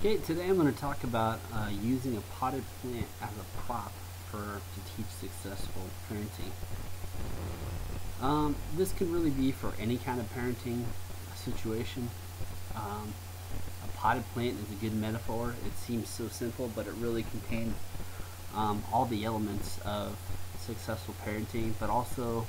Okay, today I'm going to talk about using a potted plant as a prop to teach successful parenting. This could really be for any kind of parenting situation. Um, a potted plant is a good metaphor. It seems so simple, but it really contains all the elements of successful parenting, but also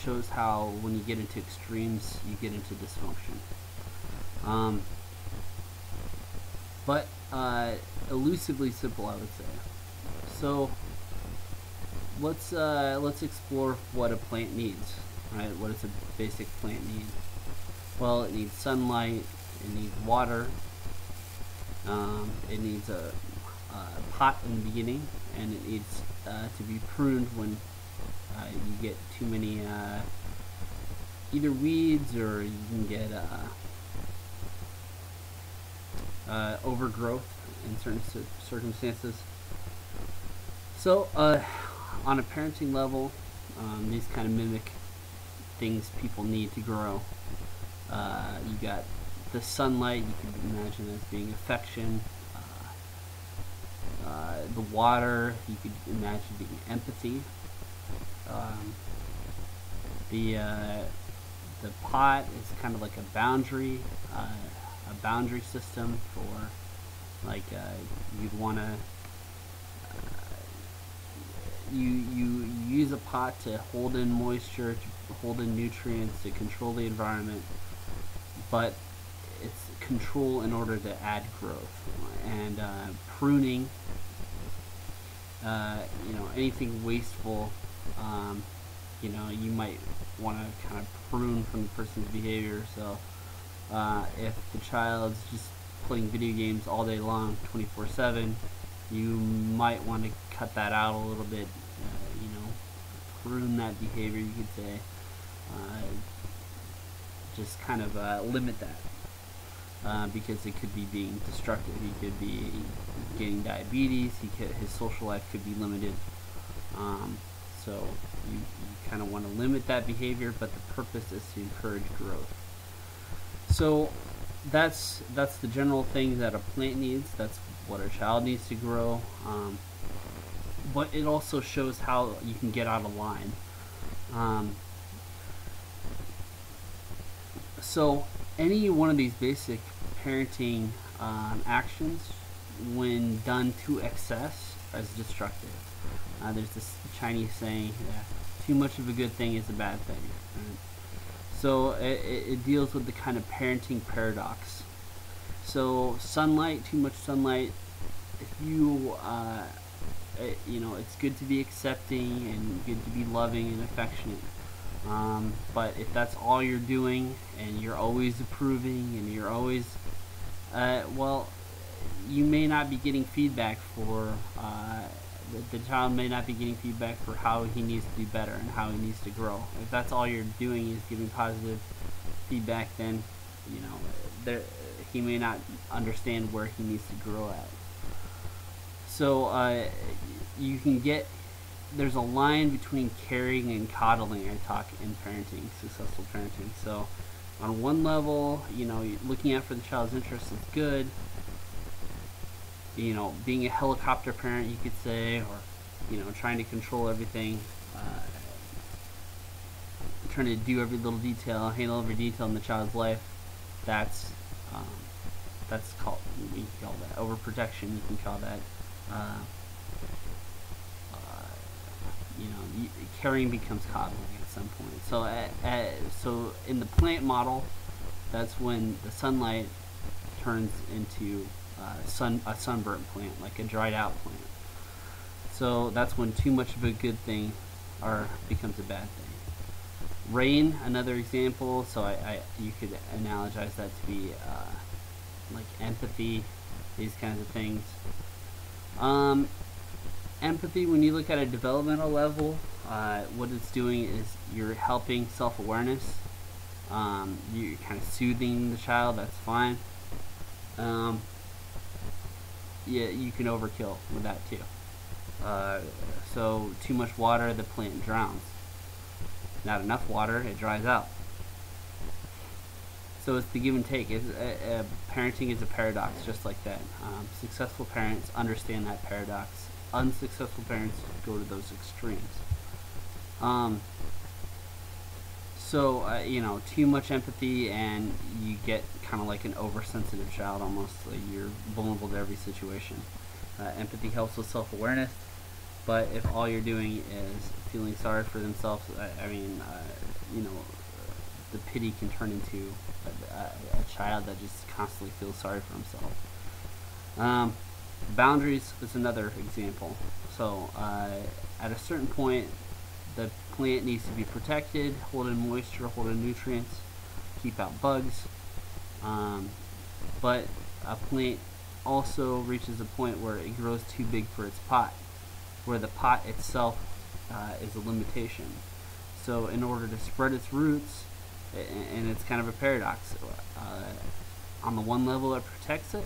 shows how when you get into extremes, you get into dysfunction. Um, but elusively simple, I would say. So let's explore what a plant needs. Right? What does a basic plant need? Well, it needs sunlight. It needs water. It needs a pot in the beginning, and it needs to be pruned when you get too many either weeds, or you can get overgrowth in certain circumstances. So, on a parenting level, these kind of mimic things people need to grow. You got the sunlight, you could imagine as being affection. The water, you could imagine being empathy. Um, the pot is kind of like a boundary system for like you'd want to you use a pot to hold in moisture, to hold in nutrients, to control the environment, but it's control in order to add growth. And pruning, anything wasteful, you might want to kind of prune from the person's behavior. So if the child's just playing video games all day long, 24/7, you might want to cut that out a little bit. Prune that behavior, you could say. Just kind of limit that. Because it could be being destructive. He could be getting diabetes. His social life could be limited. So you kind of want to limit that behavior, but the purpose is to encourage growth. So that's the general thing that a plant needs. That's what a child needs to grow. But it also shows how you can get out of line. So any one of these basic parenting actions, when done to excess, is destructive. There's this Chinese saying, too much of a good thing is a bad thing. Right? So it deals with the kind of parenting paradox. So sunlight, too much sunlight, if you, it's good to be accepting and good to be loving and affectionate. But if that's all you're doing, and you're always approving, and you're always, you may not be getting feedback for, the child may not be getting feedback for how he needs to do better and how he needs to grow. If that's all you're doing is giving positive feedback, then, he may not understand where he needs to grow at. So, you can get, there's a line between caring and coddling, I talk in parenting, successful parenting. So on one level, looking out for the child's interests is good. Being a helicopter parent, you could say, or trying to control everything, trying to do every little detail, handle every detail in the child's life. That's called, we can call that overprotection. You can call that caring becomes coddling at some point. So in the plant model, that's when the sunlight turns into a sunburnt plant, like a dried out plant. So that's when too much of a good thing becomes a bad thing. Rain, another example. So you could analogize that to be like empathy, these kinds of things. Empathy, when you look at a developmental level, what it's doing is you're helping self-awareness. You're kind of soothing the child. That's fine. You can overkill with that too. So too much water, the plant drowns. Not enough water, it dries out. So it's the give and take. Parenting is a paradox, just like that. Successful parents understand that paradox. Unsuccessful parents go to those extremes. You know, too much empathy and you get kind of like an oversensitive child almost. Like you're vulnerable to every situation. Empathy helps with self-awareness, but if all you're doing is feeling sorry for themselves, you know, the pity can turn into a child that just constantly feels sorry for himself. Boundaries is another example. So at a certain point, the plant needs to be protected, hold in moisture, hold in nutrients, keep out bugs. But a plant also reaches a point where it grows too big for its pot, where the pot itself is a limitation. So in order to spread its roots, and it's kind of a paradox, on the one level it protects it,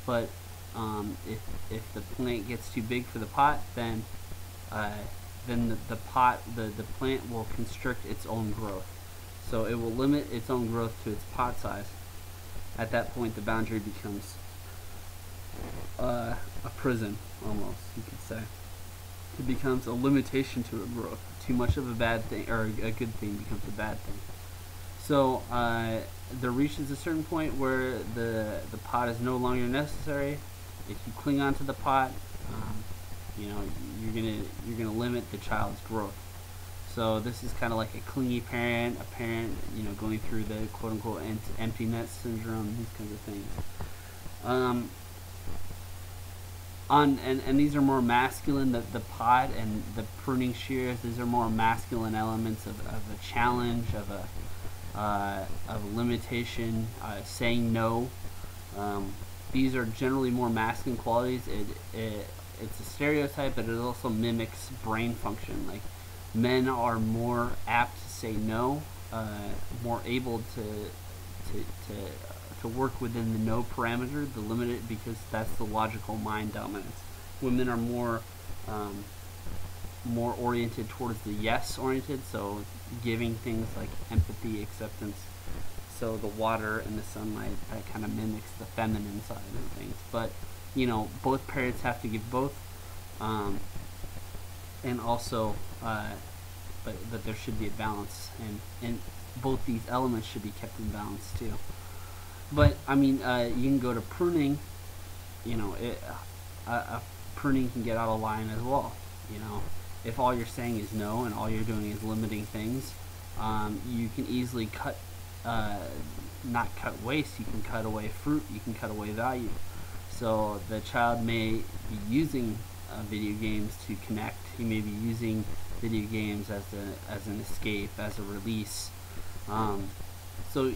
but if the plant gets too big for the pot, then the plant will constrict its own growth. So it will limit its own growth to its pot size. At that point, the boundary becomes a prison, almost, you could say. It becomes a limitation to a growth. Too much of a bad thing, or a good thing, becomes a bad thing. So there reaches a certain point where the pot is no longer necessary. If you cling onto the pot, you know, you're gonna limit the child's growth. So this is kind of like a clingy parent, a parent, you know, going through the quote-unquote empty net syndrome, these kinds of things. And these are more masculine. The pot and the pruning shears, these are more masculine elements of a challenge, of a limitation, saying no. These are generally more masculine qualities. It's a stereotype, but it also mimics brain function. Like, men are more apt to say no, more able to work within the no parameter, the limited, because that's the logical mind dominance. Women are more oriented towards the yes oriented, so giving things like empathy, acceptance. So the water and the sunlight, that kind of mimics the feminine side of things. But, you know, both parents have to give both, and also, but there should be a balance, and both these elements should be kept in balance too. But I mean, you can go to pruning. You know, pruning can get out of line as well. You know, if all you're saying is no and all you're doing is limiting things, you can easily not cut waste. You can cut away fruit. You can cut away value. So the child may be using video games to connect. He may be using video games as an escape, as a release. So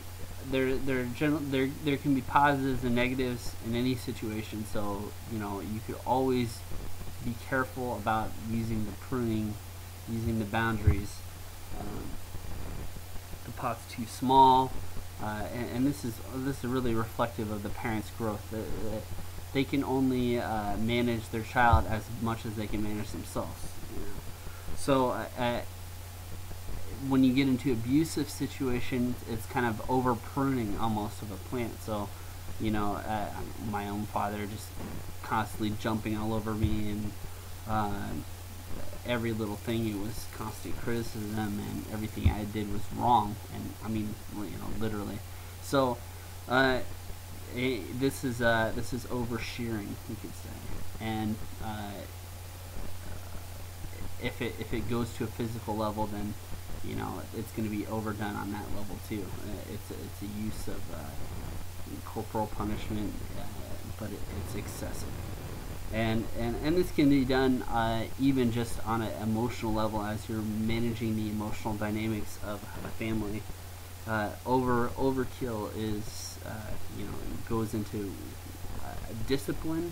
there can be positives and negatives in any situation. So, you know, you could always be careful about using the pruning, using the boundaries. The pot's too small, and this is really reflective of the parents' growth. They can only manage their child as much as they can manage themselves. You know? So when you get into abusive situations, it's kind of over pruning almost of a plant. So, you know, my own father just constantly jumping all over me, and every little thing, it was constant criticism, and everything I did was wrong, and I mean, you know, literally. So this is over-shearing, you could say. And if it goes to a physical level, then, you know, it's going to be overdone on that level too. It's a use of corporal punishment, but it's excessive. And this can be done even just on an emotional level, as you're managing the emotional dynamics of a family. Overkill is, you know, goes into discipline.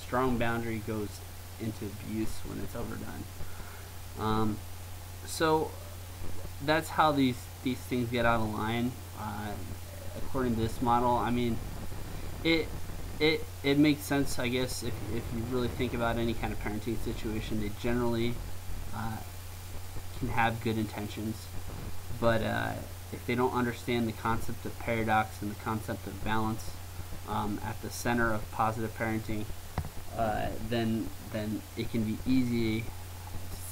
Strong boundary goes into abuse when it's overdone. So that's how these things get out of line. According to this model, I mean, it makes sense, I guess, if you really think about any kind of parenting situation. They generally can have good intentions, but if they don't understand the concept of paradox and the concept of balance at the center of positive parenting, then it can be easy to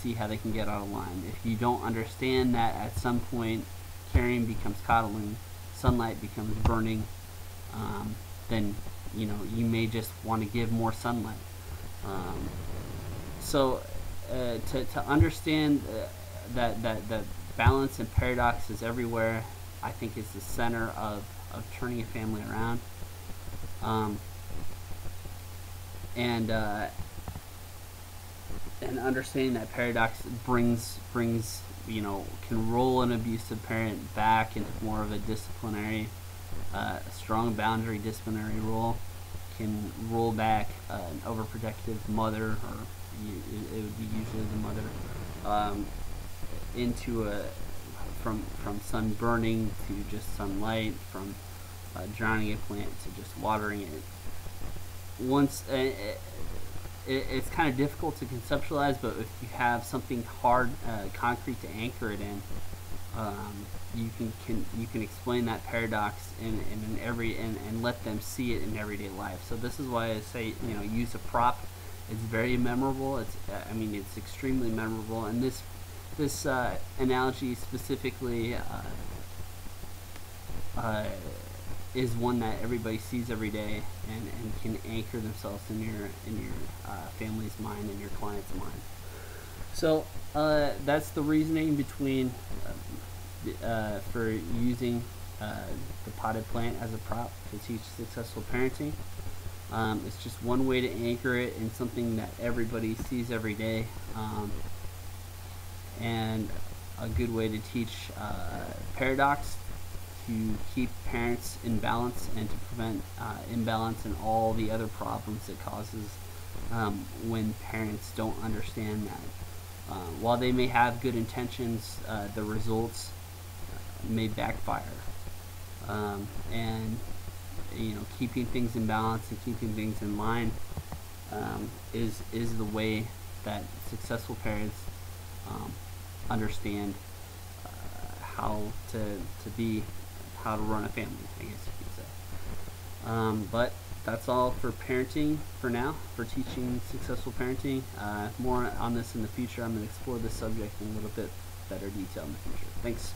see how they can get out of line. If you don't understand that at some point caring becomes coddling, sunlight becomes burning, then you may just want to give more sunlight. So to understand that balance and paradox is everywhere, I think is the center of turning a family around. And understanding that paradox brings can roll an abusive parent back into more of a disciplinary, a strong boundary disciplinary role, can roll back an overprotective mother, or it would be usually the mother, into from sun burning to just sunlight, from drowning a plant to just watering it. Once it's kind of difficult to conceptualize, but if you have something hard, concrete to anchor it in, you can explain that paradox in every and let them see it in everyday life. So this is why I say use a prop. It's very memorable. It's extremely memorable, and this analogy specifically is one that everybody sees every day and can anchor themselves in your family's mind and your client's mind. So that's the reasoning between for using the potted plant as a prop to teach successful parenting. It's just one way to anchor it in something that everybody sees every day, and a good way to teach paradox, to keep parents in balance and to prevent imbalance and all the other problems it causes when parents don't understand that. While they may have good intentions, the results may backfire. And keeping things in balance and keeping things in line is the way that successful parents understand how to run a family, I guess you could say. But that's all for parenting for now, for teaching successful parenting. More on this in the future. I'm going to explore this subject in a little bit better detail in the future. Thanks.